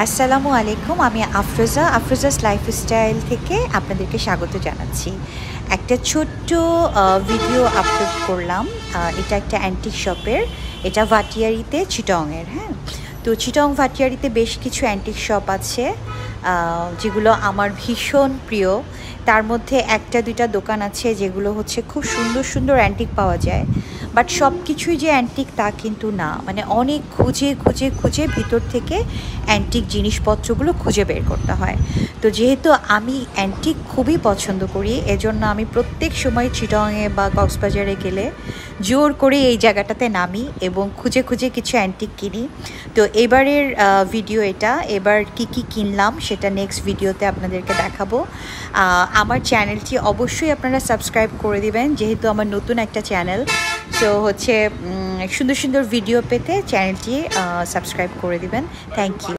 আসসালামু আলাইকুম। আমি আফরোজাস লাইফস্টাইল থেকে আপনাদেরকে স্বাগত জানাচ্ছি। একটা ছোট্ট ভিডিও আপলোড করলাম। এটা একটা অ্যান্টিক শপের। এটা ভাটিয়ারিতে, চিটংয়ের। হ্যাঁ, তো চিটং ভাটিয়ারিতে বেশ কিছু অ্যান্টিক শপ আছে যেগুলো আমার ভীষণ প্রিয়। তার মধ্যে একটা দুইটা দোকান আছে যেগুলো হচ্ছে খুব সুন্দর সুন্দর অ্যান্টিক পাওয়া যায়, বাট সব কিছুই যে অ্যান্টিক তা কিন্তু না। মানে অনেক খুঁজে খুঁজে খুঁজে ভিতর থেকে অ্যান্টিক জিনিসপত্রগুলো খুঁজে বের করতে হয়। তো যেহেতু আমি অ্যান্টিক খুবই পছন্দ করি, এজন্য আমি প্রত্যেক সময় চিটংয়ে বা কক্সবাজারে গেলে জোর করে এই জায়গাটাতে নামি এবং খুঁজে খুঁজে কিছু অ্যান্টিক কিনি। তো এবারের ভিডিও এটা। এবার কি কি কিনলাম সেটা নেক্সট ভিডিওতে আপনাদেরকে দেখাবো। আমার চ্যানেলটি অবশ্যই আপনারা সাবস্ক্রাইব করে দিবেন, যেহেতু আমার নতুন একটা চ্যানেল। সো হচ্ছে সুন্দর সুন্দর ভিডিও পেতে চ্যানেলটি সাবস্ক্রাইব করে দিবেন। Thank you.